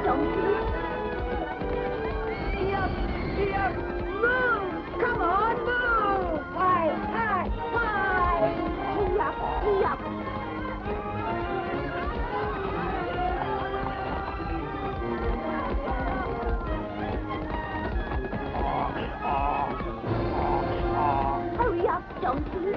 donkey. Yup, yup, move! Come on, move! Why, why? Yup, yup. Hurry up, donkey.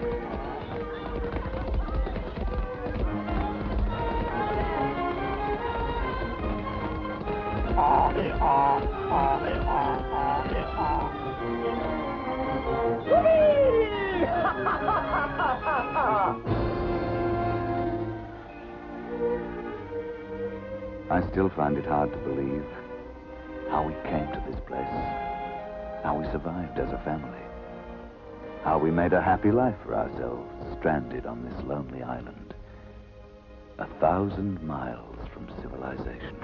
I still find it hard to believe how we came to this place, how we survived as a family, how we made a happy life for ourselves, stranded on this lonely island, 1,000 miles from civilization.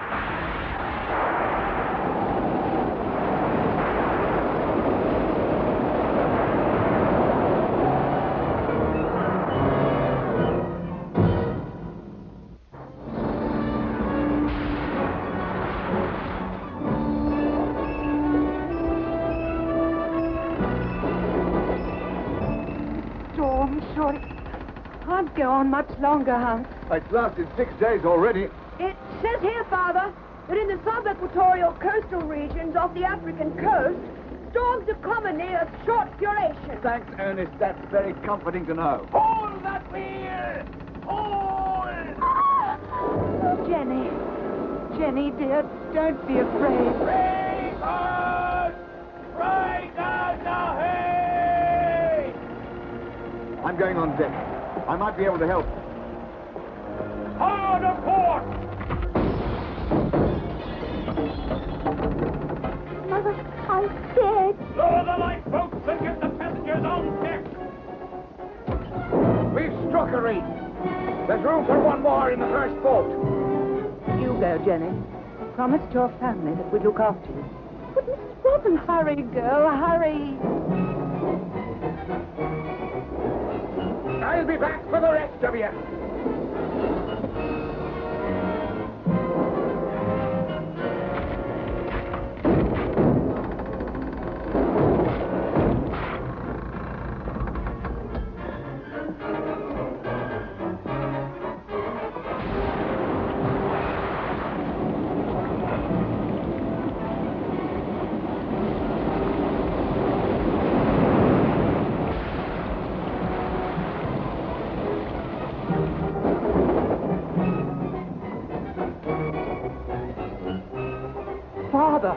Can't go on much longer, Hans. It's lasted 6 days already. It says here, Father, that in the sub-equatorial coastal regions off the African coast, storms are commonly of short duration. Thanks, Ernest. That's very comforting to know. Hold that wheel! Hold! Jenny. Jenny, dear, don't be afraid. Raise us! Right down the hay! I'm going on deck. I might be able to help. Hard a port! Mother, I'm scared. Lower the lifeboats and get the passengers on deck! We've struck a reef. There's room for one more in the first boat. You go, Jenny. Promise your family that we'd look after you. But Mrs. Robin, hurry, girl, hurry. I'll be back for the rest of you. Father,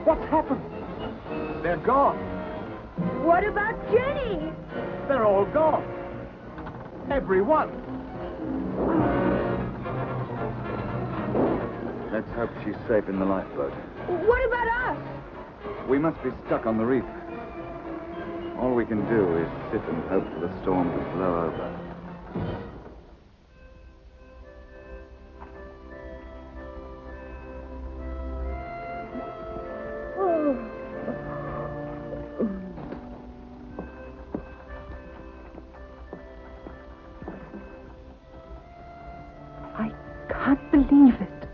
what's happened? They're gone. What about Jenny? They're all gone. Every one. Let's hope she's safe in the lifeboat. What about us? We must be stuck on the reef. All we can do is sit and hope for the storm to blow over. I can't believe it.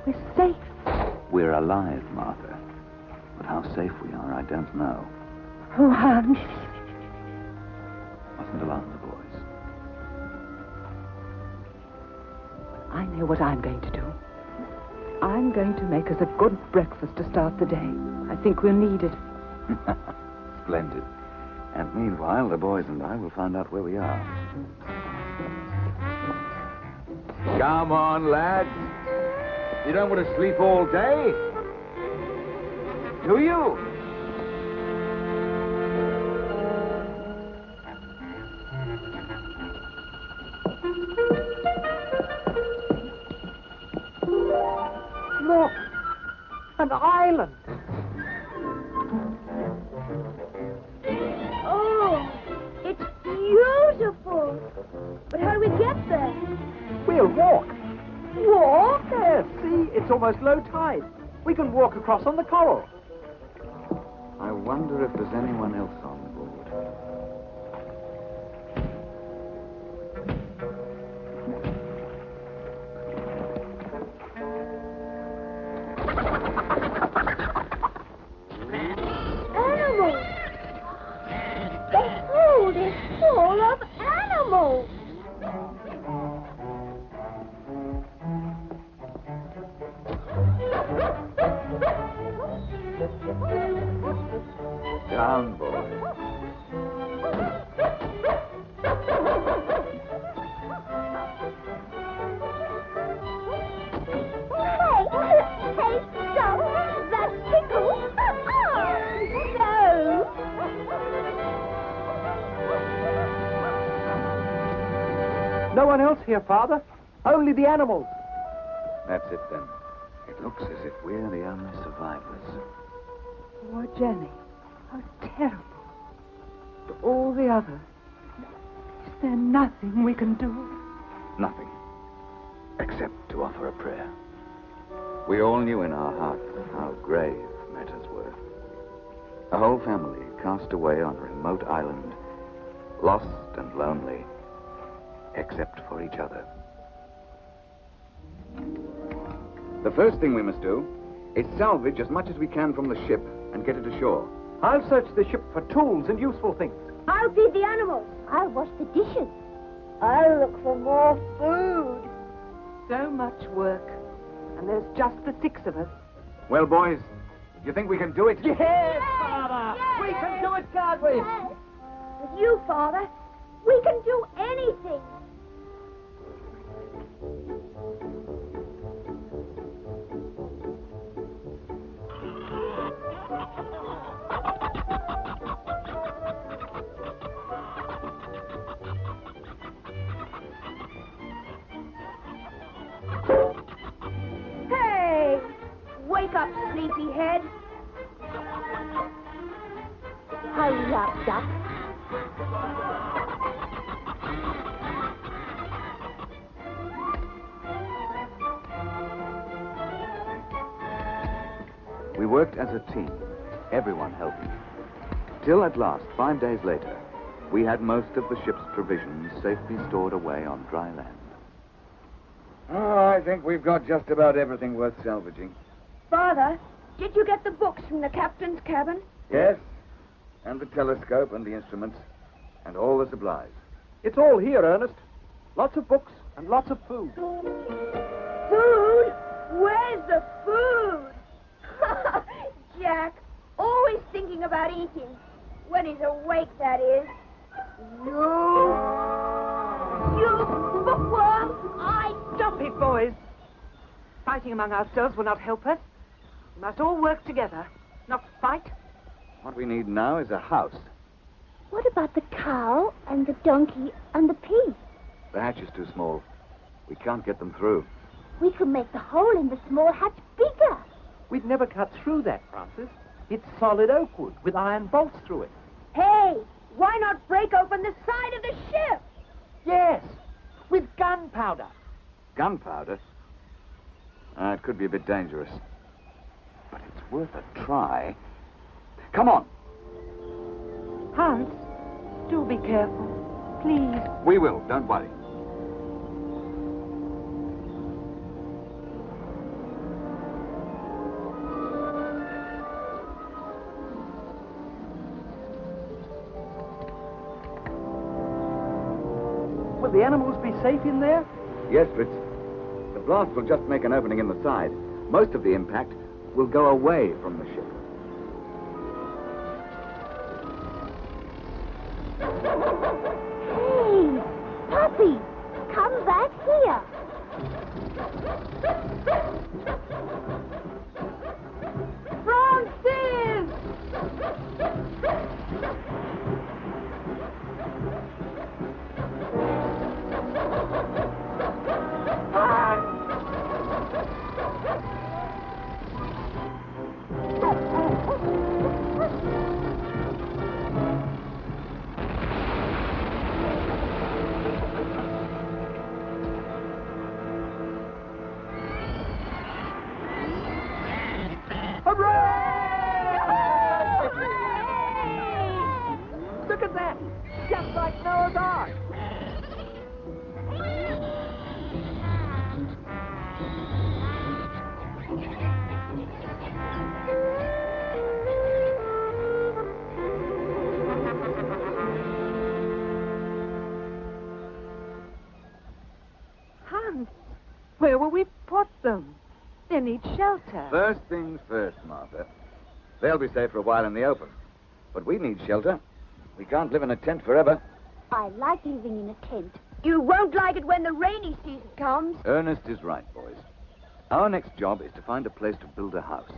We're safe. We're alive, Martha. But how safe we are, I don't know. Oh, Hans. Mustn't alarm the boys. I know what I'm going to do. I'm going to make us a good breakfast to start the day. I think we'll need it. Splendid. And meanwhile, the boys and I will find out where we are. Come on, lads. You don't want to sleep all day? Do you? Look, an island. Oh, it's beautiful. But how do we get there? We'll walk. Walk? Yes, see, it's almost low tide. We can walk across on the coral. I wonder if there's anyone else on board. down, boy. Hey, stop! That tickles! No one else here, Father. Only the animals. That's it, then. It looks as if we're the only survivors. Poor Jenny. How terrible. To all the others. Is there nothing we can do? Nothing. Except to offer a prayer. We all knew in our hearts how grave matters were. A whole family cast away on a remote island, lost and lonely, except for each other. The first thing we must do is salvage as much as we can from the ship and get it ashore. I'll search the ship for tools and useful things. I'll feed the animals. I'll wash the dishes. I'll look for more food. So much work. And there's just the 6 of us. Well, boys, do you think we can do it? Yes, Father! Yes. We can do it, can't we? With you, Father, we can do anything. Hey! Wake up, sleepyhead. Hurry up, Duck. We worked as a team, everyone helping. Till at last, 5 days later, we had most of the ship's provisions safely stored away on dry land. Oh, I think we've got just about everything worth salvaging. Father, did you get the books from the captain's cabin? Yes, and the telescope and the instruments, and all the supplies. It's all here, Ernest. Lots of books and lots of food. Food? Where's the food? Jack, always thinking about eating. When he's awake, that is. You bookworm! Stop it, boys. Fighting among ourselves will not help us. We must all work together, not fight. What we need now is a house. What about the cow and the donkey and the pig? The hatch is too small. We can't get them through. We could make the hole in the small hatch bigger. We'd never cut through that, Francis. It's solid oak wood with iron bolts through it. Hey, why not break open the side of the ship? Yes, with gunpowder. Gunpowder? It could be a bit dangerous. But it's worth a try. Come on. Hans, do be careful. Please. We will, don't worry. Will the animals be safe in there? Yes, Fritz. The blast will just make an opening in the side. Most of the impact will go away from the ship. Hey, Puppy, come back here. Francis! Look at that! Just like Noah's Ark. Hans, where will we put them? They need shelter. First things first, Martha. They'll be safe for a while in the open. But we need shelter. We can't live in a tent forever. I like living in a tent. You won't like it when the rainy season comes. Ernest is right, boys. Our next job is to find a place to build a house.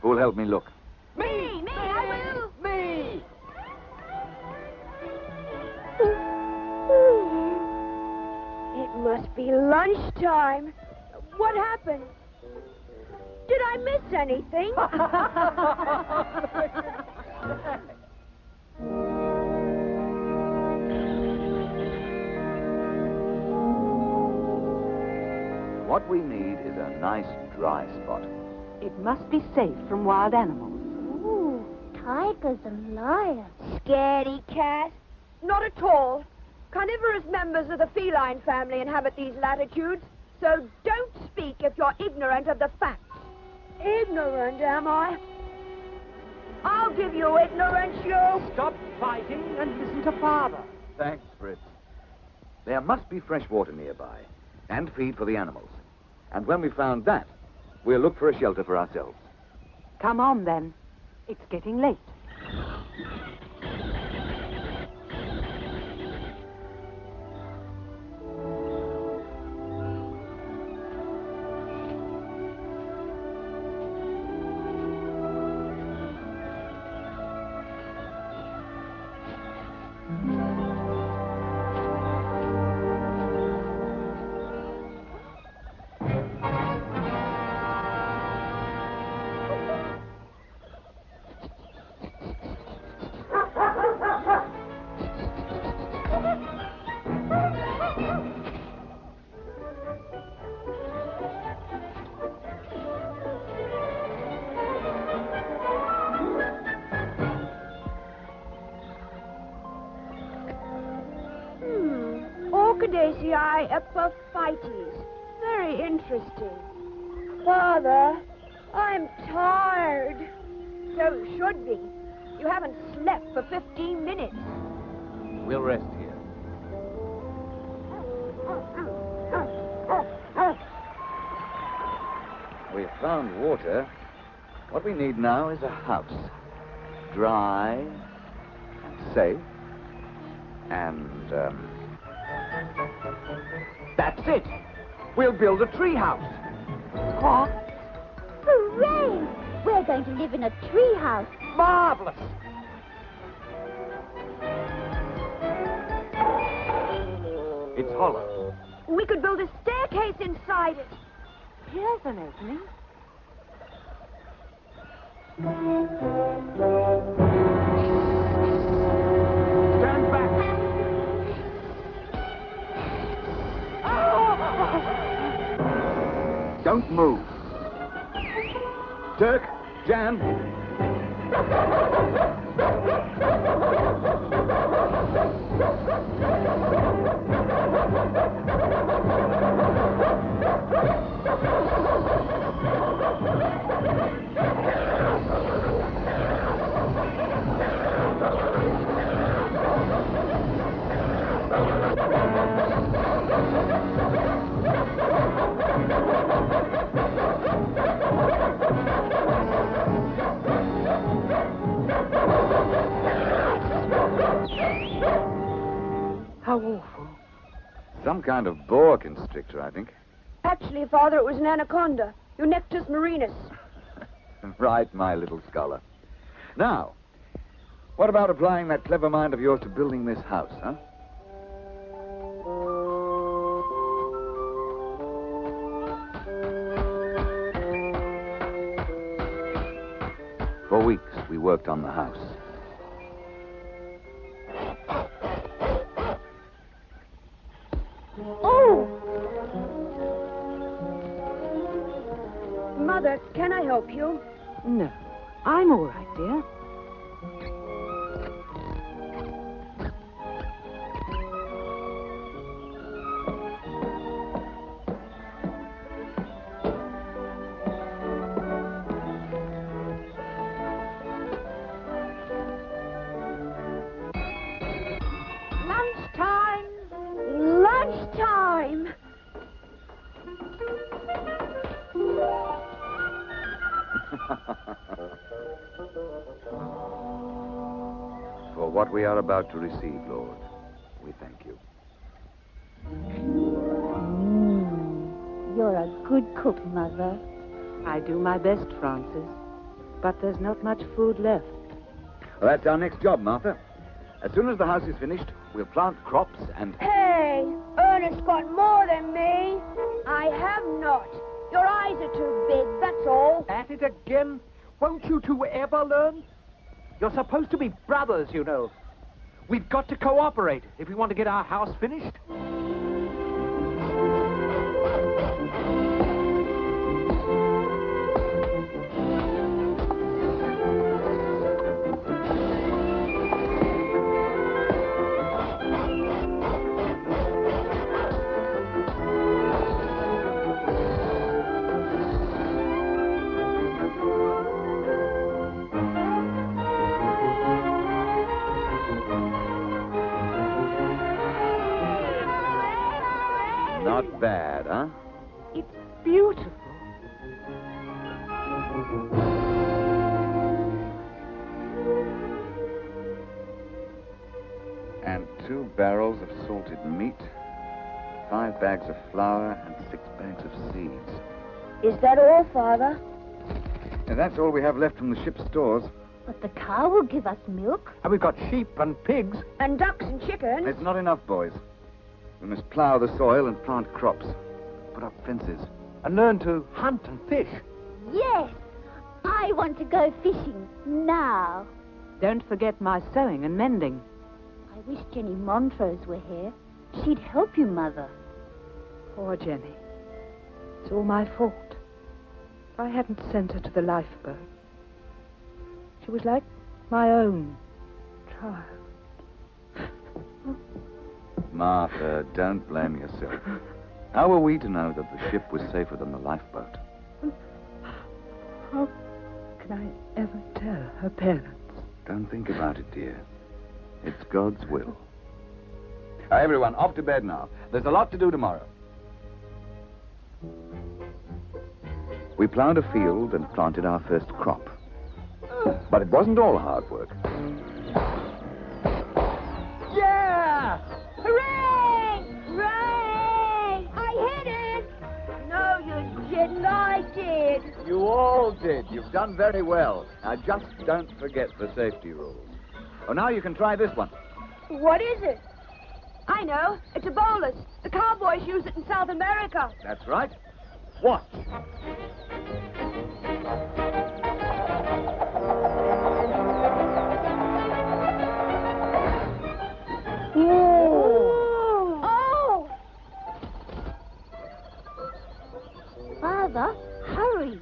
Who'll help me look? Me, I will. Me! It must be lunchtime. What happened? Did I miss anything? What we need is a nice dry spot. It must be safe from wild animals. Ooh, tigers and lions. Scaredy cat. Not at all. Carnivorous members of the feline family inhabit these latitudes, so don't speak if you're ignorant of the facts. Ignorant, am I? I'll give you ignorance, you. Stop fighting and listen to Father. Thanks, Fritz. There must be fresh water nearby, and feed for the animals. And when we've found that, we'll look for a shelter for ourselves. Come on, then. It's getting late. Orchidaceae epiphytes. Very interesting. Father, I'm tired. So you should be. You haven't slept for 15 minutes. We'll rest here. We've found water. What we need now is a house. Dry and safe. And, That's it. We'll build a tree house. What? Hooray! We're going to live in a tree house. Marvelous. It's hollow. We could build a staircase inside it. Here's an opening. Stand back. Don't move. Dirk, Jan. How awful. some kind of boa constrictor, I think. Actually, Father, it was an anaconda. Eunectus marinus. Right, my little scholar. Now, what about applying that clever mind of yours to building this house, huh? For weeks, we worked on the house. Oh! Mother, can I help you? No, I'm all right, dear. Lunchtime! Lunchtime! For what we are about to receive, Lord, we thank you. You're a good cook, Mother. I do my best, Francis. But there's not much food left. Well, that's our next job, Martha. As soon as the house is finished, we'll plant crops and... Hey, Ernest got more than me. I have not. Your eyes are too big, that's all. At it again? Won't you two ever learn? You're supposed to be brothers, you know. We've got to cooperate if we want to get our house finished. Not bad, huh? It's beautiful. And 2 barrels of salted meat, 5 bags of flour, and 6 bags of seeds. Is that all, Father? And that's all we have left from the ship's stores. But the cow will give us milk. And we've got sheep and pigs. And ducks and chickens? It's not enough, boys. We must plough the soil and plant crops. Put up fences. And learn to hunt and fish. Yes, I want to go fishing now. Don't forget my sewing and mending. I wish Jenny Montrose were here. She'd help you, Mother. Poor Jenny. It's all my fault. If I hadn't sent her to the lifeboat, she was like my own child. Martha, don't blame yourself. How were we to know that the ship was safer than the lifeboat? How can I ever tell her parents? Don't think about it, dear. It's God's will. Everyone, off to bed now. There's a lot to do tomorrow. We ploughed a field and planted our first crop. But it wasn't all hard work. Yeah! Hooray! Hooray! I hit it! No, you didn't. I did. You all did. You've done very well. Now, just don't forget the safety rules. Oh, now you can try this one. What is it? I know. It's a bolus. The cowboys use it in South America. That's right. Watch. Oh! Father, hurry.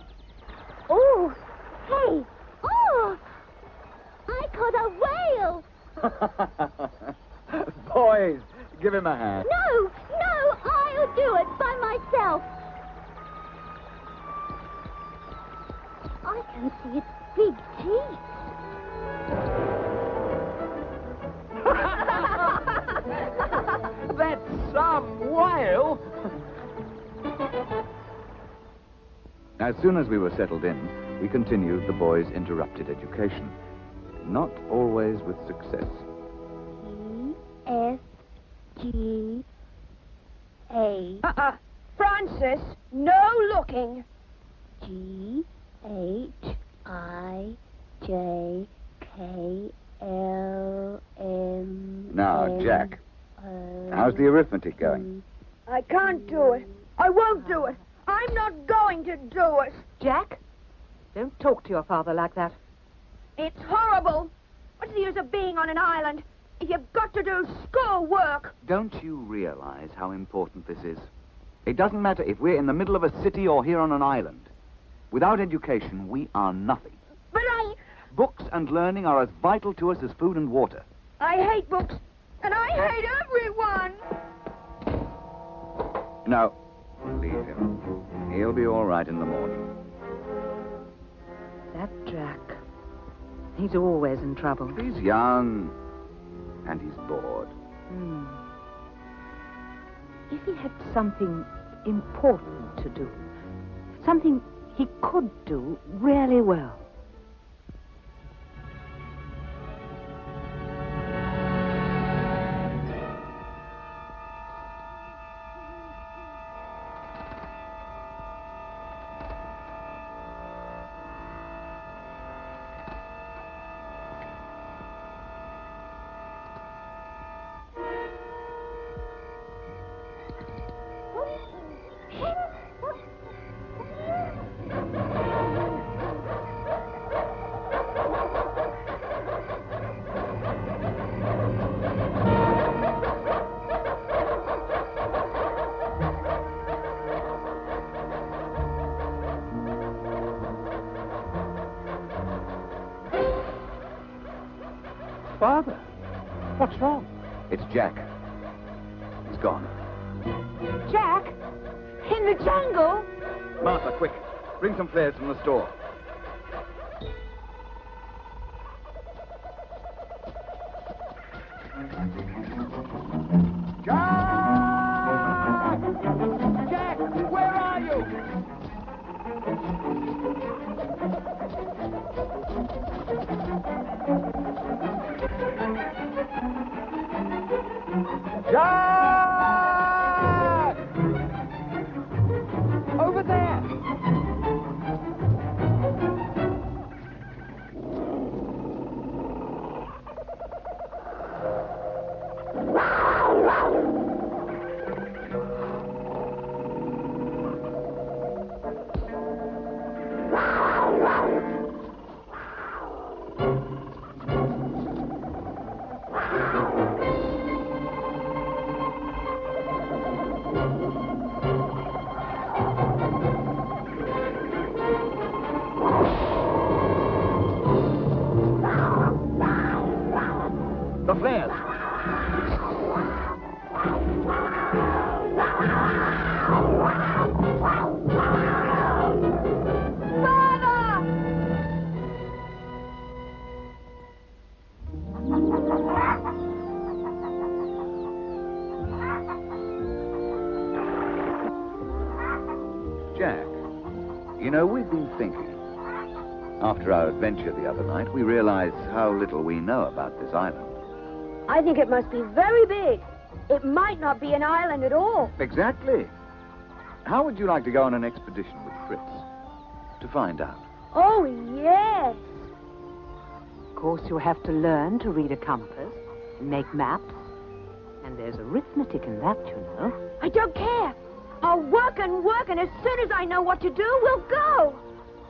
Oh, hey. Oh, I caught a whale. Boys, give him a hand. No, I'll do it by myself. I can see its big teeth. That's some whale. As soon as we were settled in, we continued the boys' interrupted education. Not always with success. E-S-G-A. Francis, no looking. G-H-I-J-K-L-M. Now, Jack, how's the arithmetic going? I can't do it. I won't do it. I'm not going to do it. Jack, don't talk to your father like that. It's horrible. What's the use of being on an island if you've got to do school work? Don't you realize how important this is? It doesn't matter if we're in the middle of a city or here on an island. Without education, we are nothing. But Books and learning are as vital to us as food and water. I hate books, and I hate everyone. No, leave him. He'll be all right in the morning. That Jack. He's always in trouble. He's young, and he's bored. If he had something important to do, something he could do really well. Father, what's wrong? It's Jack. He's gone. Jack? In the jungle? Martha, quick. Bring some flares from the store. Jack! Jack, where are you? Jack! Over there! The flares. Jack, you know, we've been thinking. After our adventure the other night, we realized how little we know about this island. I think it must be very big. It might not be an island at all. Exactly. How would you like to go on an expedition with Fritz? To find out. Oh, yes. Of course, you'll have to learn to read a compass, make maps, and there's arithmetic in that, you know. I don't care. I'll work, and as soon as I know what to do, we'll go.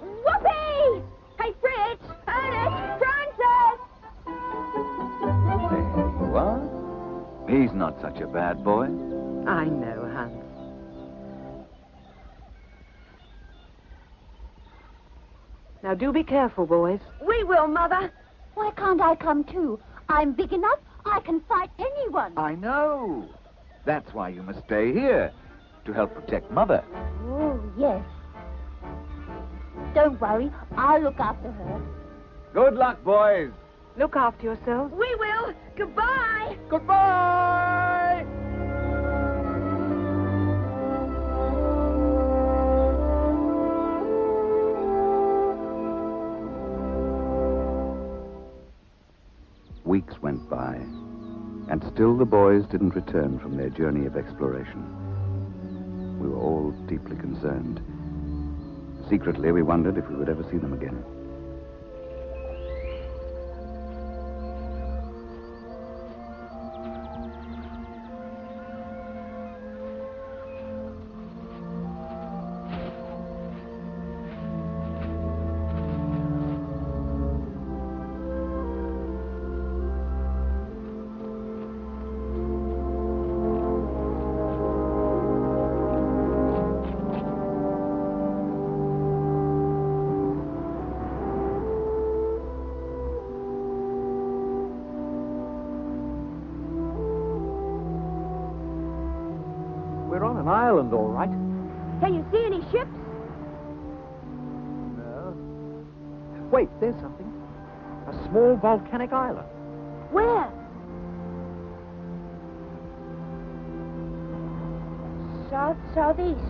Whoopee! Hey, Fritz, Ernest, Francis! There you are. He's not such a bad boy. I know, Hans. Now, do be careful, boys. We will, Mother. Why can't I come too? I'm big enough. I can fight anyone. I know. That's why you must stay here, to help protect Mother. Oh, yes. Don't worry. I'll look after her. Good luck, boys. Look after yourselves. We will. Goodbye. Goodbye! Weeks went by, and still the boys didn't return from their journey of exploration. We were all deeply concerned. Secretly, we wondered if we would ever see them again. We're on an island, all right. Can you see any ships? No. Wait, there's something. A small volcanic island. Where? Southeast.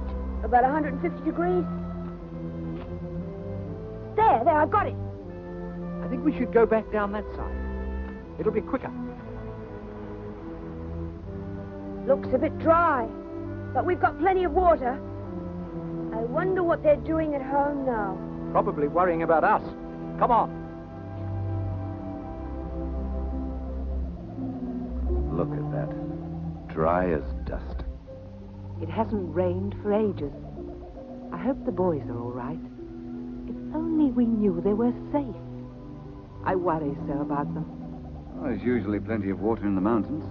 About 150 degrees. There, I got it. I think we should go back down that side. It'll be quicker. Looks a bit dry, but we've got plenty of water. I wonder what they're doing at home now. Probably worrying about us. Come on. Look at that. Dry as dust. It hasn't rained for ages. I hope the boys are all right. If only we knew they were safe. I worry so about them. Well, there's usually plenty of water in the mountains.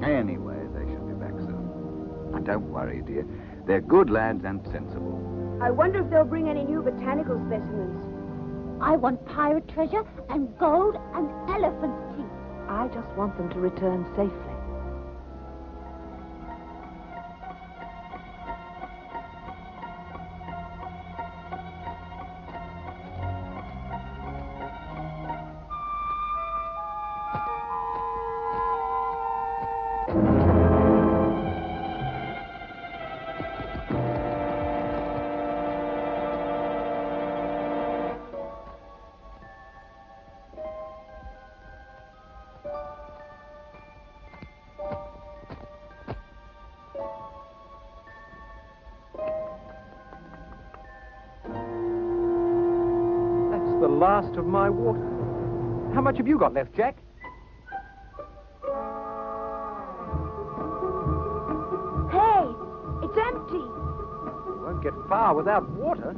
Anyway, they should be back soon. But don't worry, dear. They're good lads and sensible. I wonder if they'll bring any new botanical specimens. I want pirate treasure and gold and elephant teeth. I just want them to return safely. The last of my water. How much have you got left, Jack? Hey, it's empty. Won't get far without water.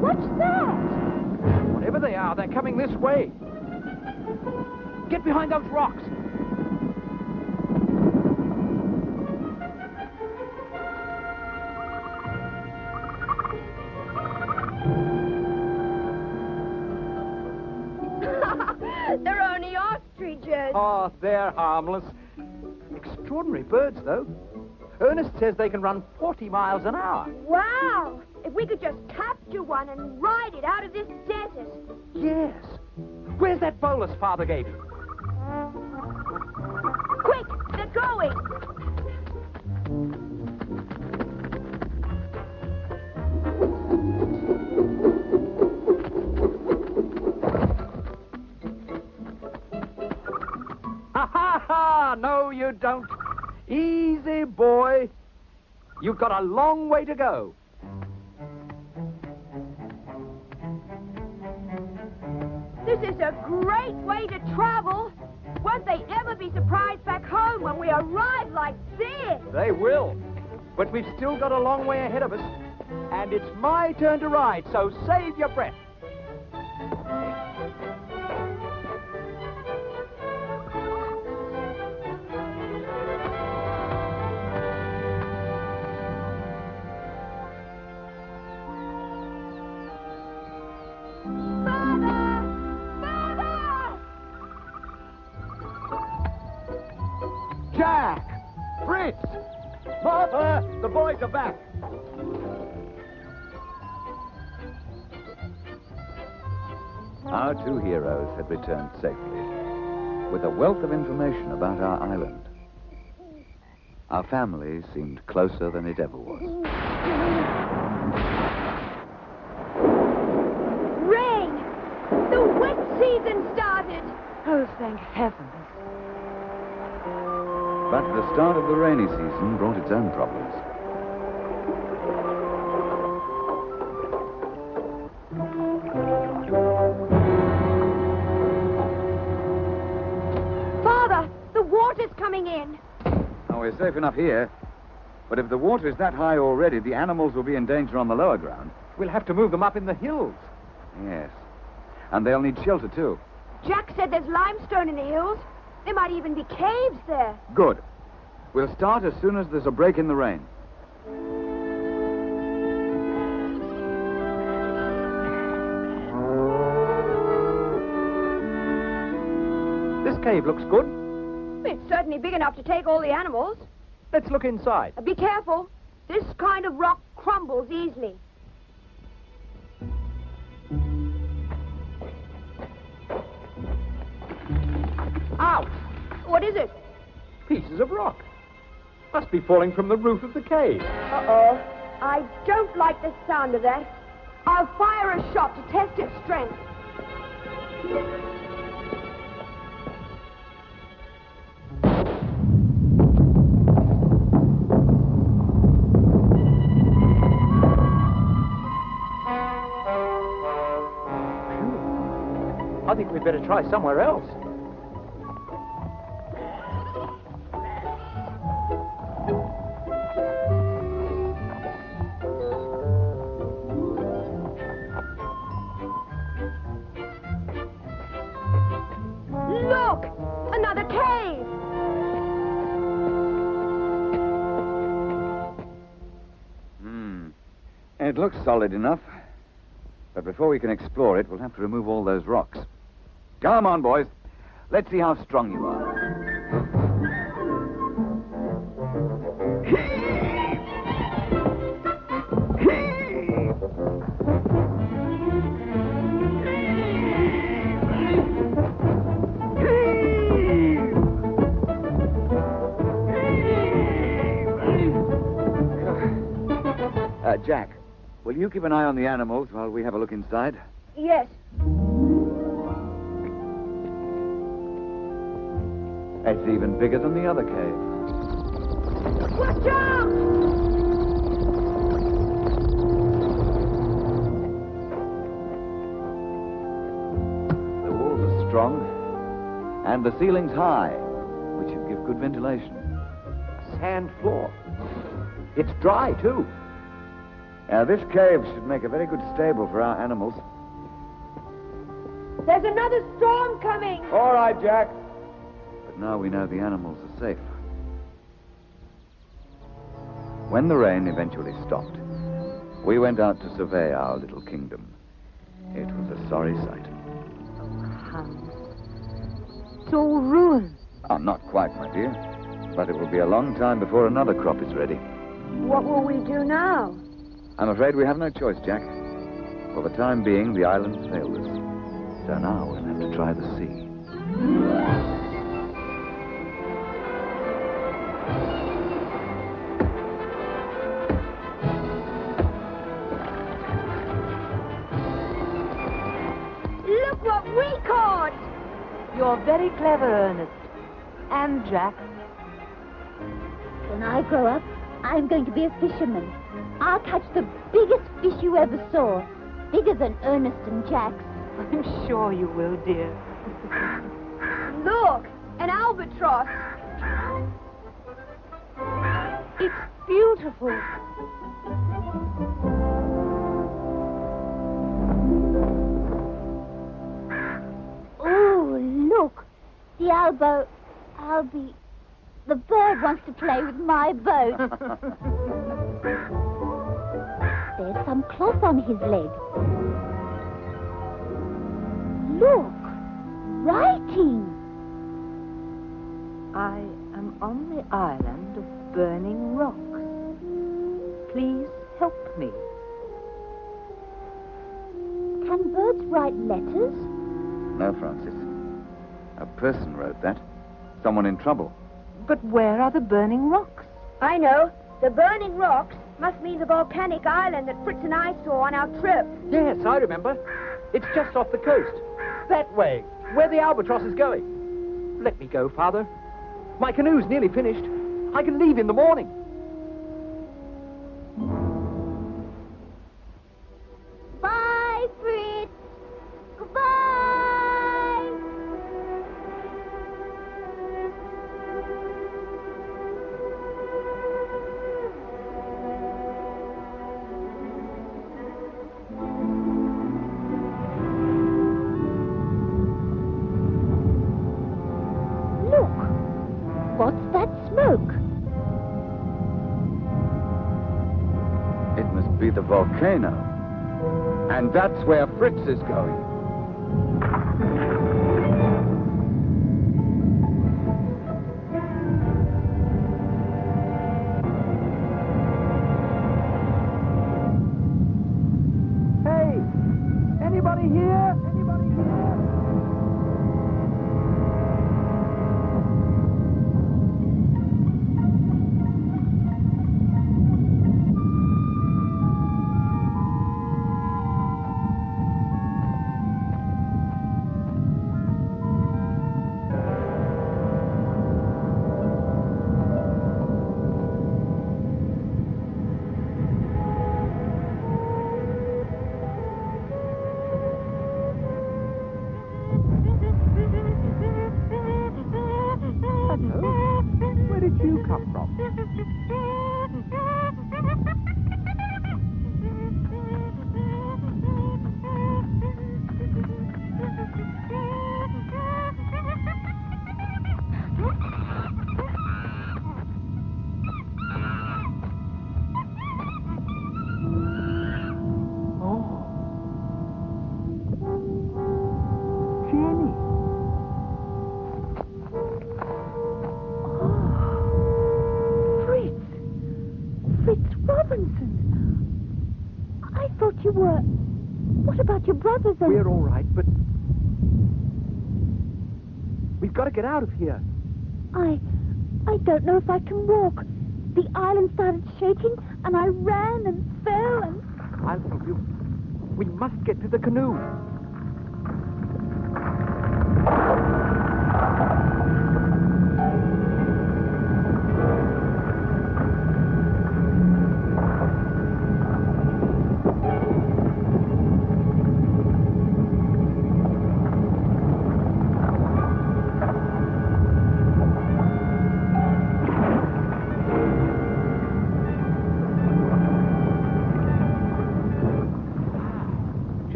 What's that? Whatever they are, they're coming this way. Get behind those rocks. They're only ostriches. Oh, they're harmless. Extraordinary birds, though. Ernest says they can run 40 miles an hour. Wow! If we could just capture one and ride it out of this desert. Yes. Where's that bolus Father gave you? Quick, they're going. Ha ha ha! No, you don't. Easy, boy. You've got a long way to go. This is a great way to travel. Won't they ever be surprised back home when we arrive like this? They will. But we've still got a long way ahead of us. And it's my turn to ride, so save your breath. Jack! Fritz! Martha! The boys are back! Our two heroes had returned safely, with a wealth of information about our island. Our family seemed closer than it ever was. Rain! The wet season started! Oh, thank heavens. But the start of the rainy season brought its own problems. Father, the water's coming in. Now, we're safe enough here. But if the water is that high already, the animals will be in danger on the lower ground. We'll have to move them up in the hills. Yes. And they'll need shelter, too. Jack said there's limestone in the hills. There might even be caves there. Good. We'll start as soon as there's a break in the rain. This cave looks good. It's certainly big enough to take all the animals. Let's look inside. Be careful. This kind of rock crumbles easily. Ouch! What is it? Pieces of rock. Must be falling from the roof of the cave. Uh-oh. I don't like the sound of that. I'll fire a shot to test its strength. I think we'd better try somewhere else. Look! Another cave! It looks solid enough. But before we can explore it, we'll have to remove all those rocks. Come on, boys. Let's see how strong you are. Jack, will you keep an eye on the animals while we have a look inside? Yes. It's even bigger than the other cave. Watch out! The walls are strong, and the ceiling's high, which should give good ventilation. Sand floor. It's dry, too. Now, this cave should make a very good stable for our animals. There's another storm coming. All right, Jack. But now we know the animals are safe. When the rain eventually stopped, we went out to survey our little kingdom. It was a sorry sight. It's all ruined. Oh, not quite, my dear. But it will be a long time before another crop is ready. What will we do now? I'm afraid we have no choice, Jack. For the time being, the island's failed us. So now we'll have to try the sea. Look what we caught! You're very clever, Ernest. And Jack. When I grow up, I'm going to be a fisherman. I'll catch the biggest fish you ever saw. Bigger than Ernest and Jack's. I'm sure you will, dear. Look, an albatross. It's beautiful. Oh, look. The the bird wants to play with my boat. There's some cloth on his leg. Look, writing. I am on the island of burning rocks. Please help me. Can birds write letters? No, Francis. A person wrote that. Someone in trouble. But where are the burning rocks? I know. The burning rocks must mean the volcanic island that Fritz and I saw on our trip. Yes, I remember. It's just off the coast. That way, where the albatross is going. Let me go, Father. My canoe's nearly finished. I can leave in the morning. Bye, Fritz. Goodbye. What's that smoke? It must be the volcano. And that's where Fritz is going. Hey, anybody here? Anybody here? Where did you come from? Oh. Jenny. were... What about your brothers and... We're all right, but... We've got to get out of here. I don't know if I can walk. The island started shaking, and I ran and fell and... I'll help you. We must get to the canoe.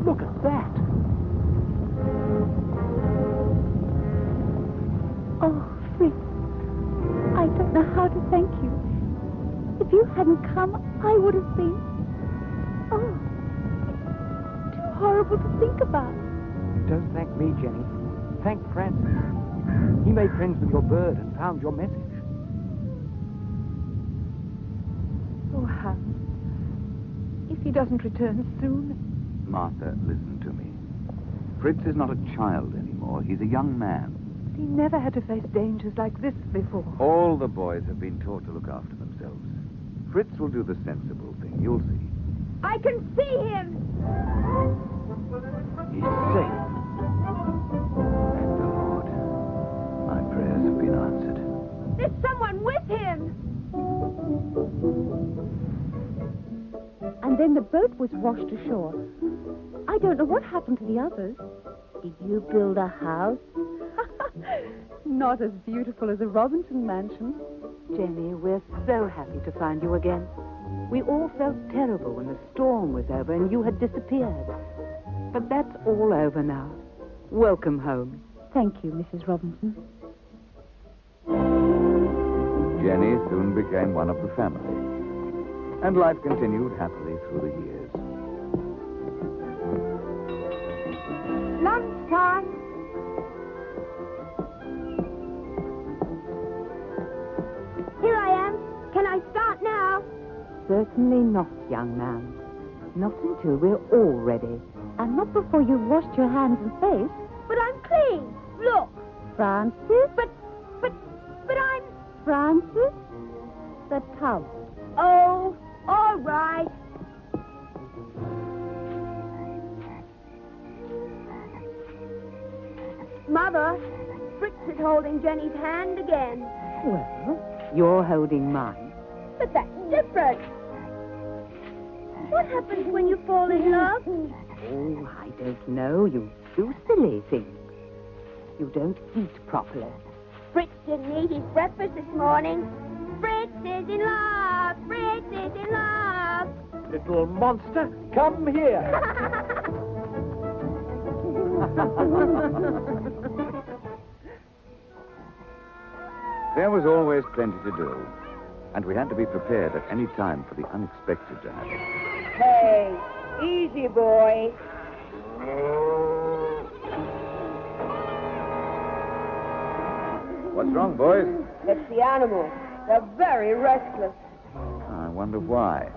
Look at that. Oh, Fritz, I don't know how to thank you. If you hadn't come, I would have been... Oh, it's too horrible to think about. Don't thank me, Jenny. Thank Francis. He made friends with your bird and found your message. Oh, Hans. If he doesn't return soon... Martha, listen to me. Fritz is not a child anymore. He's a young man. He never had to face dangers like this before. All the boys have been taught to look after themselves. Fritz will do the sensible thing. You'll see. I can see him! He's safe. Thank the Lord. My prayers have been answered. There's someone with him! And then the boat was washed ashore. I don't know what happened to the others. Did you build a house? Not as beautiful as a Robinson mansion. Jenny, we're so happy to find you again. We all felt terrible when the storm was over and you had disappeared. But that's all over now. Welcome home. Thank you, Mrs. Robinson. Jenny soon became one of the family. And life continued happily through the years. Lunchtime! Here I am. Can I start now? Certainly not, young man. Not until we're all ready. And not before you've washed your hands and face. But I'm clean. Look. Francis? But I'm... Francis? The tub. Oh, all right. Mother, Fritz is holding Jenny's hand again. Well, you're holding mine. But that's different. What happens when you fall in love? Oh, I don't know. You do silly things. You don't eat properly. Fritz didn't eat his breakfast this morning. Fritz is in love. Fritz is in love. Little monster, come here. There was always plenty to do, and we had to be prepared at any time for the unexpected to happen. Hey, easy, boy. What's wrong, boys? It's the animals. They're very restless. I wonder why.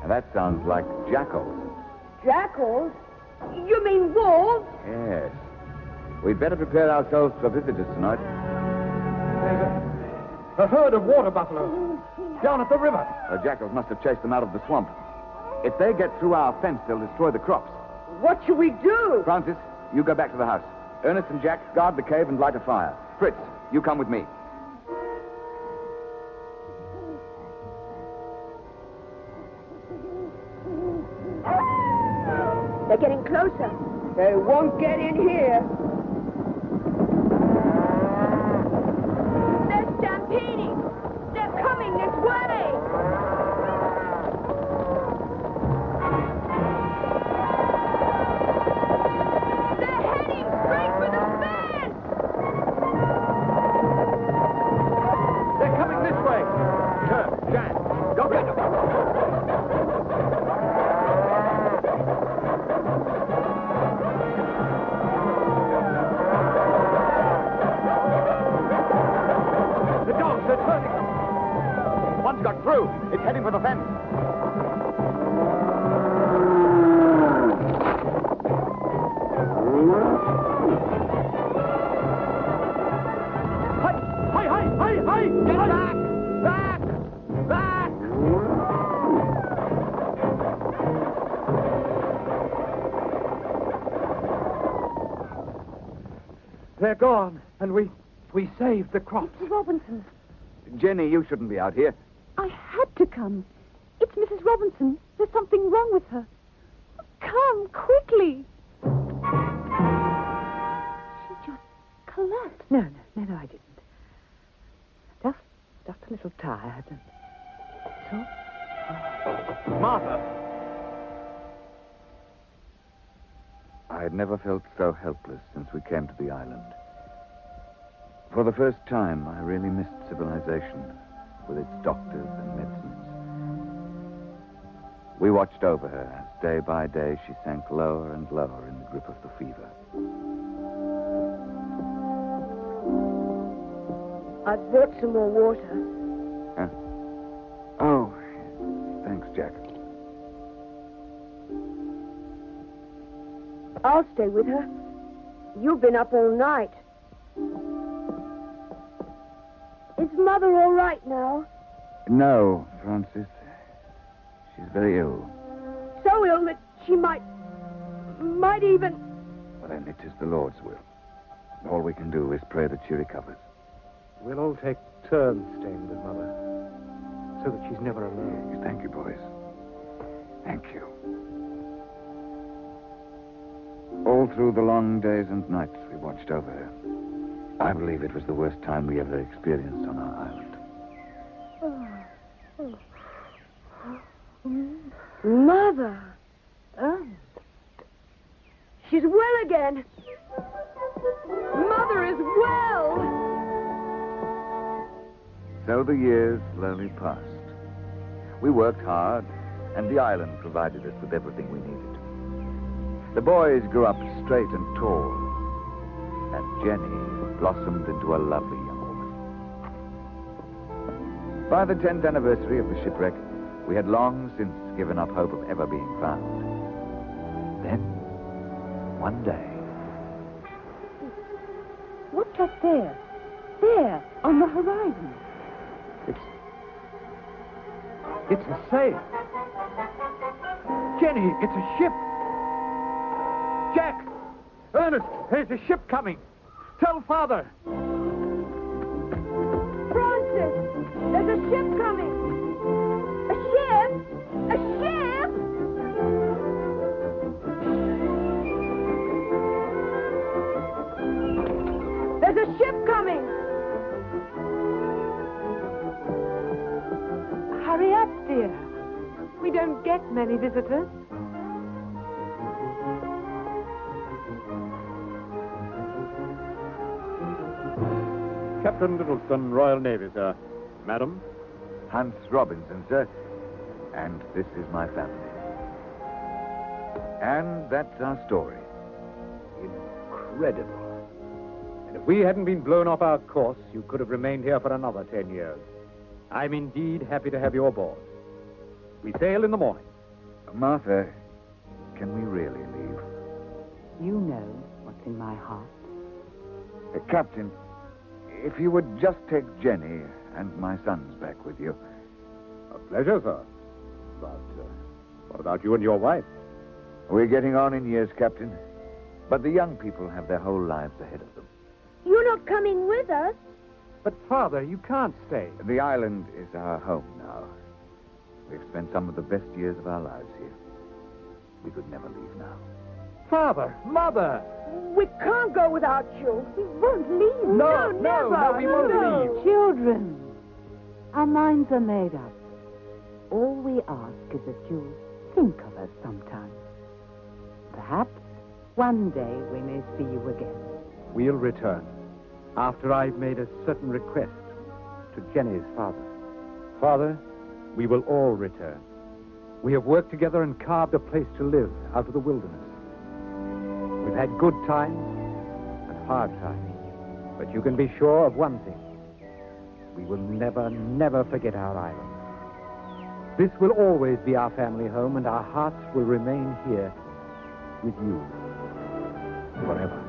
Now, that sounds like jackals. Jackals? You mean wolves? Yes. We'd better prepare ourselves for visitors tonight. There's a herd of water buffalo down at the river. The jackals must have chased them out of the swamp. If they get through our fence, they'll destroy the crops. What should we do? Francis, you go back to the house. Ernest and Jack guard the cave and light a fire. Fritz, you come with me. They're getting closer. They won't get in here. They're stampeding. They're coming this way. They're heading straight for the fence. They're coming this way. Turn, Jan, go get them. storm's got through. It's heading for the fence. Hi! Get back! Back! Back! They're gone, and we saved the crops. Mrs. Robinson, Jenny, you shouldn't be out here. I had to come. It's Mrs. Robinson. There's something wrong with her. Come, quickly. She just collapsed. No, I didn't. Just a little tired. And so? Martha! I had never felt so helpless since we came to the island. For the first time, I really missed civilization with its doctors and medicines. We watched over her as day by day she sank lower and lower in the grip of the fever. I've brought some more water. Huh? Oh, thanks, Jack. I'll stay with her. You've been up all night. Is Mother all right now? No, Francis. She's very ill. So ill that she might even... Well, then it is the Lord's will. All we can do is pray that she recovers. We'll all take turns staying with Mother, so that she's never alone. Thank you, boys. Thank you. All through the long days and nights we watched over her. I believe it was the worst time we ever experienced on our island. Mother! Oh. She's well again. Mother is well! So the years slowly passed. We worked hard, and the island provided us with everything we needed. The boys grew up straight and tall, and Jenny blossomed into a lovely young woman. By the 10th anniversary of the shipwreck, we had long since given up hope of ever being found. Then, one day... What's up there? There, on the horizon. It's a sail. Jenny, it's a ship. Jack! Ernest, there's a ship coming. Tell Father. Francis! There's a ship coming! A ship? A ship? There's a ship coming! hurry up, dear. We don't get many visitors. Captain Littlestone, Royal Navy, sir. Madam? Hans Robinson, sir. And this is my family. And that's our story. Incredible. And if we hadn't been blown off our course, you could have remained here for another 10 years. I'm indeed happy to have you aboard. We sail in the morning. Martha, can we really leave? You know what's in my heart. Captain, if you would just take Jenny and my sons back with you. A pleasure, sir. But what about you and your wife? We're getting on in years, Captain. But the young people have their whole lives ahead of them. You're not coming with us? But, Father, you can't stay. The island is our home now. We've spent some of the best years of our lives here. We could never leave now. Father, Mother! We can't go without you. We won't leave. No, never. we won't leave. Children, our minds are made up. All we ask is that you think of us sometime. Perhaps one day we may see you again. We'll return after I've made a certain request to Jenny's father. Father, we will all return. We have worked together and carved a place to live out of the wilderness. We've had good times and hard times. But you can be sure of one thing. We will never, never forget our island. This will always be our family home, and our hearts will remain here with you forever.